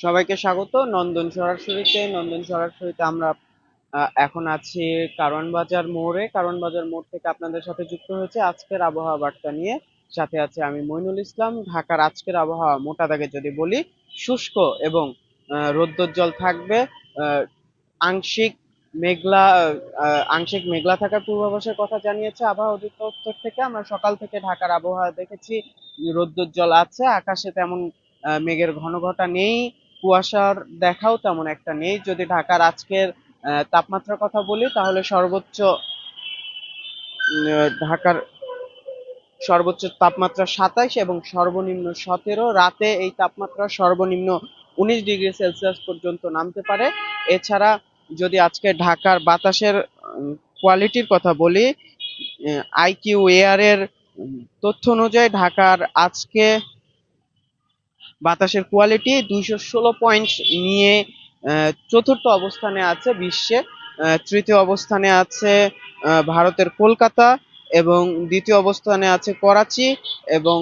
সবাইকে স্বাগত নন্দন সরাসরিতে। আমরা এখন আছি কারওয়ান বাজার মোড়ে। কারওয়ান বাজার মোড় থেকে আপনাদের সাথে যুক্ত হয়েছে আজকের আবহাওয়া বার্তা নিয়ে। সাথে আছে আমি মইনুল ইসলাম। ঢাকার আজকের আবহাওয়া মোটা দাগে যদি বলি, শুষ্ক এবং রৌদ্রোজ্জ্বল থাকবে। আহ, আংশিক মেঘলা আংশিক মেঘলা থাকার পূর্বাভাসের কথা জানিয়েছে আবহাওয়া অধিদপ্তর থেকে। আমরা সকাল থেকে ঢাকার আবহাওয়া দেখেছি, রৌদ্রোজ্জ্বল আছে, আকাশে তেমন মেঘের ঘনঘটা নেই, কুয়াশার দেখাও তেমন একটা নেই। যদি ঢাকার আজকের তাপমাত্রার কথা বলি, তাহলে ঢাকার সর্বোচ্চ তাপমাত্রা 27 এবং সর্বনিম্ন 17। রাতে এই তাপমাত্রা সর্বনিম্ন 19 ডিগ্রি সেলসিয়াস পর্যন্ত নামতে পারে। এছাড়া যদি আজকে ঢাকার বাতাসের কোয়ালিটির কথা বলি, আইকিউ এয়ারের তথ্য অনুযায়ী ঢাকার আজকে বাতাসের কোয়ালিটি 216 পয়েন্ট নিয়ে চতুর্থ অবস্থানে আছে বিশ্বে। তৃতীয় অবস্থানে আছে ভারতের কলকাতা, এবং দ্বিতীয় অবস্থানে আছে করাচি, এবং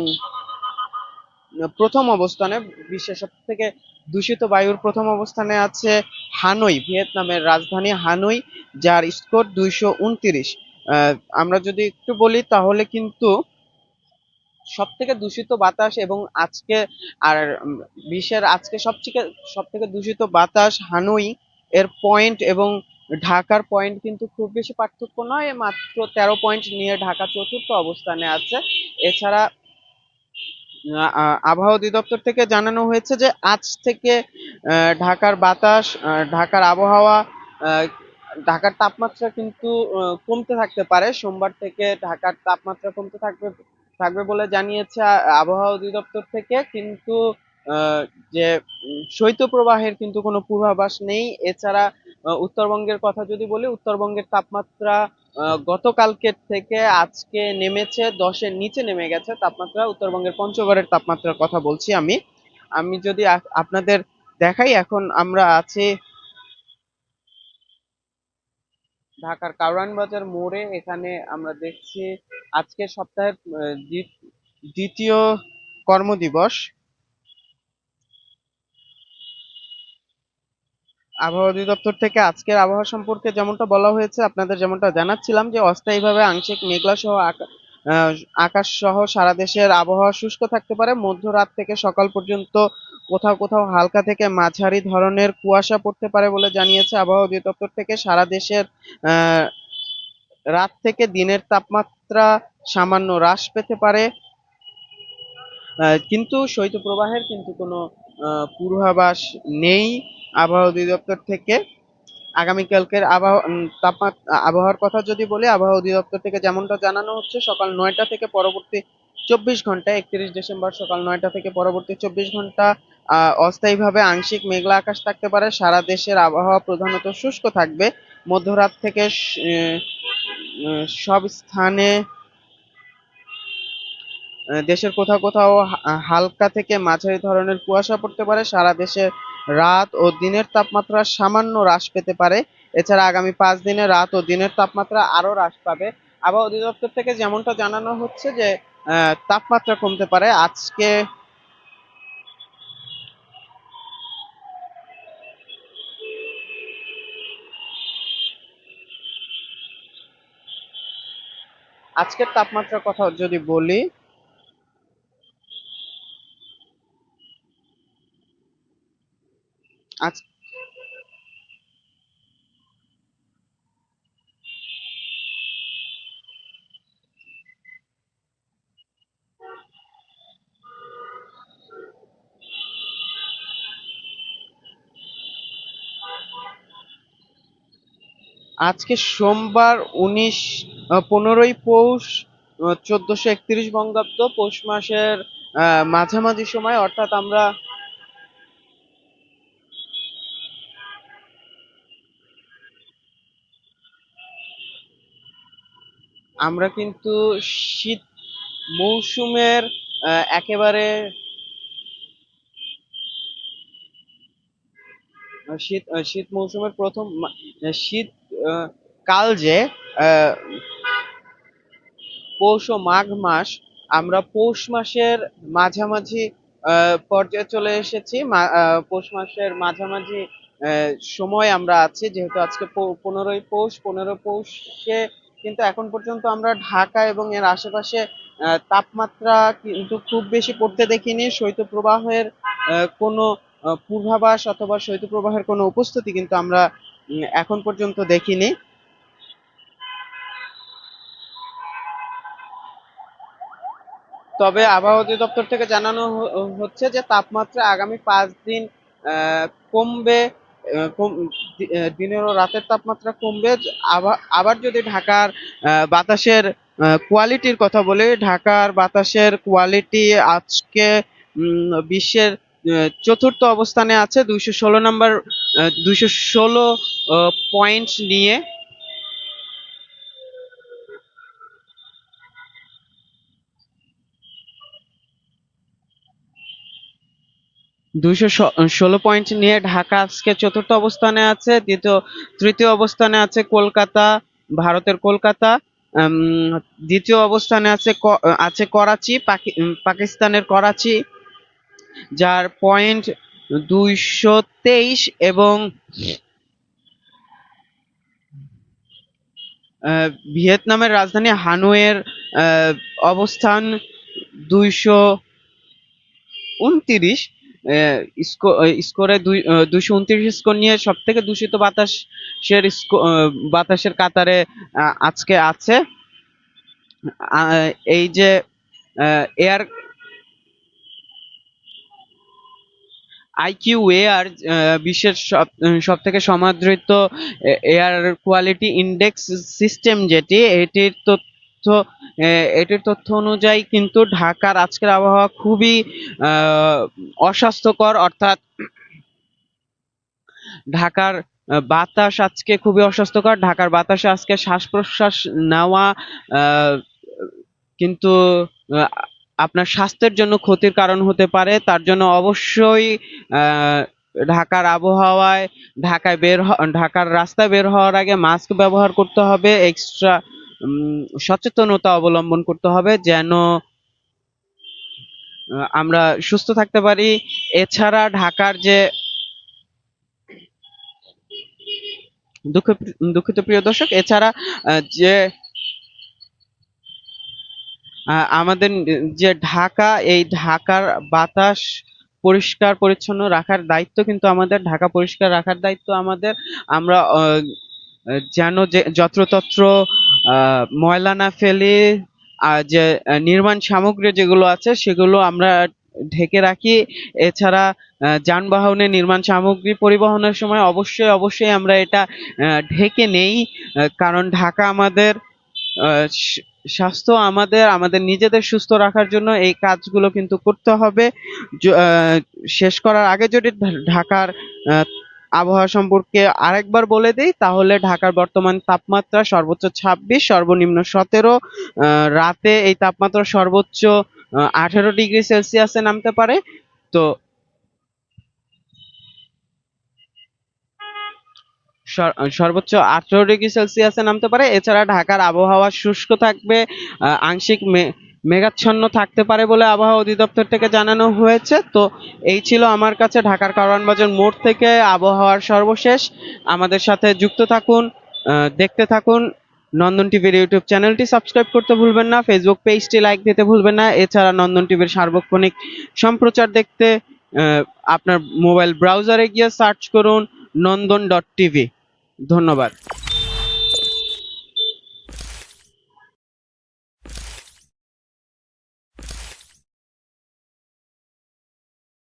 প্রথম অবস্থানে বিশ্বের সব থেকে দূষিত বায়ুর প্রথম অবস্থানে আছে হানই, ভিয়েতনামের রাজধানী হানই, যার স্কোর 229। আমরা যদি একটু বলি তাহলে কিন্তু সব থেকে দূষিত বাতাস এবং আজকে আর বিশ্বের আজকে সব থেকে দূষিত বাতাস হানই এর পয়েন্ট এবং ঢাকার পয়েন্ট কিন্তু খুব বেশি পার্থক্য নয়, মাত্র 13 পয়েন্ট নিয়ে ঢাকা চতুর্থ অবস্থানে আছে। এছাড়া আবহাওয়া অধিদপ্তর থেকে জানানো হয়েছে যে আজ থেকে ঢাকার বাতাস, ঢাকার আবহাওয়া, ঢাকার তাপমাত্রা কিন্তু কমতে থাকতে পারে। সোমবার থেকে ঢাকার তাপমাত্রা কমতে থাকবে থাকবে বলে জানিয়েছে আবহাওয়া অধিদপ্তর থেকে। কিন্তু আহ, যে শৈত্যপ্রবাহের কিন্তু কোনো পূর্বাভাস নেই। এছাড়া উত্তরবঙ্গের কথা যদি বলি, উত্তরবঙ্গের তাপমাত্রা গতকালকের থেকে আজকে নেমেছে, 10-এর নিচে নেমে গেছে তাপমাত্রা। উত্তরবঙ্গের পঞ্চগড়ের তাপমাত্রার কথা বলছি আমি। আমি যদি আপনাদের দেখাই, এখন আমরা আছি ঢাকার কারওয়ান বাজার মোড়ে। এখানে আমরা দেখছি আজকে সপ্তাহের দ্বিতীয় কর্মদিবস। আবহাওয়া অধিদপ্তর থেকে আজকের আবহাওয়া সম্পর্কে যেমনটা বলা হয়েছে, আপনাদের যেমনটা জানাচ্ছিলাম, যে অস্থায়ীভাবে আংশিক মেঘলা সহ আহ, আকাশ সহ সারা দেশের আবহাওয়া শুষ্ক থাকতে পারে। মধ্যরাত থেকে সকাল পর্যন্ত কোথাও কোথাও হালকা থেকে মাঝারি ধরনের কুয়াশা পড়তে পারে বলে জানিয়েছে আবহাওয়া অধিদপ্তর থেকে। সারা দেশের আহ রাত থেকে দিনের তাপমাত্রা সামান্য হ্রাস পেতে পারে, কিন্তু শৈত্যপ্রবাহের কিন্তু কোনো পূর্বাভাস নেই আবহাওয়া অধিদপ্তর থেকে। আগামীকালকের আবহাওয়ার কথা যদি বলি, আবহাওয়া অধিদপ্তর থেকে যেমনটা জানানো হচ্ছে, সকাল 9টা থেকে পরবর্তী 24 ঘন্টা, 31 ডিসেম্বর সকাল 9টা থেকে পরবর্তী 24 ঘন্টা অস্থায়ীভাবে আংশিক মেঘলা আকাশ থাকতে পারে। সারা দেশের আবহাওয়া প্রধানত শুষ্ক থাকবে। মধ্যরাত থেকে সব স্থানে দেশের কোথাও কোথাও হালকা থেকে মাঝারি ধরনের কুয়াশা পড়তে পারে। সারা দেশে রাত ও দিনের তাপমাত্রা সামান্য হ্রাস পেতে পারে। এছাড়া আগামী 5 দিনে রাত ও দিনের তাপমাত্রা আরো হ্রাস পাবে। আবহাওয়া অধিদপ্তর থেকে যেমনটা জানানো হচ্ছে যে তাপমাত্রা কমতে পারে। আজকের তাপমাত্রার কথা যদি বলি, আজ আজকে সোমবার 15ই পৌষ, 1431 বঙ্গাব্দ, পৌষ মাসের মাঝামাঝি সময়। অর্থাৎ আমরা আমরা কিন্তু শীত মৌসুমের একেবারে শীত মৌসুমের প্রথম শীত কাল যে আহ, পৌষ ও মাঘ মাস, আমরা পৌষ মাসের মাঝামাঝি পর্যায়ে চলে এসেছি। পৌষ মাসের মাঝামাঝি সময় আমরা আছি, যেহেতু আজকে 15ই পৌষ। 15 পৌষে কিন্তু এখন পর্যন্ত আমরা ঢাকা এবং এর আশেপাশে তাপমাত্রা কিন্তু খুব বেশি পড়তে দেখিনি। শৈত্যপ্রবাহের কোনো পূর্বাভাস অথবা শৈত্যপ্রবাহের কোনো উপস্থিতি কিন্তু আমরা এখন পর্যন্ত দেখিনি। তবে আবহাওয়া অধিদপ্তর থেকে জানানো হচ্ছে যে তাপমাত্রা আগামী 5 দিন কমবে। দিনের ও রাতের তাপমাত্রা কমবে। আবার যদি ঢাকার বাতাসের কোয়ালিটির কথা বলি, ঢাকার বাতাসের কোয়ালিটি আজকে বিশ্বের চতুর্থ অবস্থানে আছে, 216 পয়েন্ট নিয়ে। 216 পয়েন্ট নিয়ে ঢাকা আজকে চতুর্থ অবস্থানে আছে। তৃতীয় অবস্থানে আছে কলকাতা, ভারতের কলকাতা। দ্বিতীয় অবস্থানে আছে করাচি, পাকিস্তানের করাচি, যার পয়েন্ট 223। এবং ভিয়েতনামের রাজধানী হানয়ের অবস্থান 229 স্কোরে। 229 স্কোর নিয়ে সব থেকে দূষিত বাতাসের কাতারে আজকে আছে। এই যে এয়ার আইকিউ এয়ার, বিশ্বের সব থেকে সমাদৃত এয়ার কোয়ালিটি ইন্ডেক্স সিস্টেম, যেটি এটির তথ্য অনুযায়ী কিন্তু ঢাকার আজকের আবহাওয়া খুবই অস্বাস্থ্যকর। অর্থাৎ ঢাকার বাতাস আজকে খুবই অস্বাস্থ্যকর। ঢাকার বাতাসে আজকে শ্বাস প্রশ্বাস নেওয়া কিন্তু আপনার স্বাস্থ্যের জন্য ক্ষতির কারণ হতে পারে। তার জন্য অবশ্যই ঢাকার আবহাওয়ায় ঢাকার রাস্তায় বের হওয়ার আগে মাস্ক ব্যবহার করতে হবে। এক্সট্রা সচেতনতা অবলম্বন করতে হবে যেন আমরা সুস্থ থাকতে পারি। এছাড়া ঢাকার যে দুঃখিত প্রিয় দর্শক, এছাড়া যে আমাদের যে ঢাকা, এই ঢাকার বাতাস পরিষ্কার পরিচ্ছন্ন রাখার দায়িত্ব কিন্তু আমাদের। ঢাকা পরিষ্কার রাখার দায়িত্ব আমাদের। আমরা যেন যত্রতত্র ময়লা না ফেলি। যে নির্মাণ সামগ্রী যেগুলো আছে সেগুলো আমরা ঢেকে রাখি। এছাড়া যানবাহনে নির্মাণ সামগ্রী পরিবহনের সময় অবশ্যই আমরা এটা ঢেকে নেই। কারণ ঢাকা আমাদের স্বাস্থ্য, আমাদের নিজেদের সুস্থ রাখার জন্য এই কাজগুলো কিন্তু করতে হবে। শেষ করার আগে যদি ঢাকার আবহাওয়া সম্পর্কে আরেকবার বলে দেই, তাহলে ঢাকার বর্তমান তাপমাত্রা সর্বোচ্চ 26, সর্বনিম্ন 17। রাতে এই তাপমাত্রা সর্বোচ্চ 18 ডিগ্রি সেলসিয়াসে নামতে পারে। তো সর্বোচ্চ 18 ডিগ্রি সেলসিয়াসে নামতে পারে। এছাড়া ঢাকার আবহাওয়া শুষ্ক থাকবে, আংশিক মেঘাচ্ছন্ন থাকতে পারে বলে আবহাওয়া অধিদপ্তর থেকে জানানো হয়েছে। তো এই ছিল আমার কাছে ঢাকার কারওয়ান বাজার মোড় থেকে আবহাওয়ার সর্বশেষ। আমাদের সাথে যুক্ত থাকুন, দেখতে থাকুন। নন্দন টিভির ইউটিউব চ্যানেলটি সাবস্ক্রাইব করতে ভুলবেন না, ফেসবুক পেজটি লাইক দিতে ভুলবেন না। এছাড়া নন্দন টিভির সার্বক্ষণিক সম্প্রচার দেখতে আপনার মোবাইল ব্রাউজারে গিয়ে সার্চ করুন নন্দন.tv। ধন্যবাদ।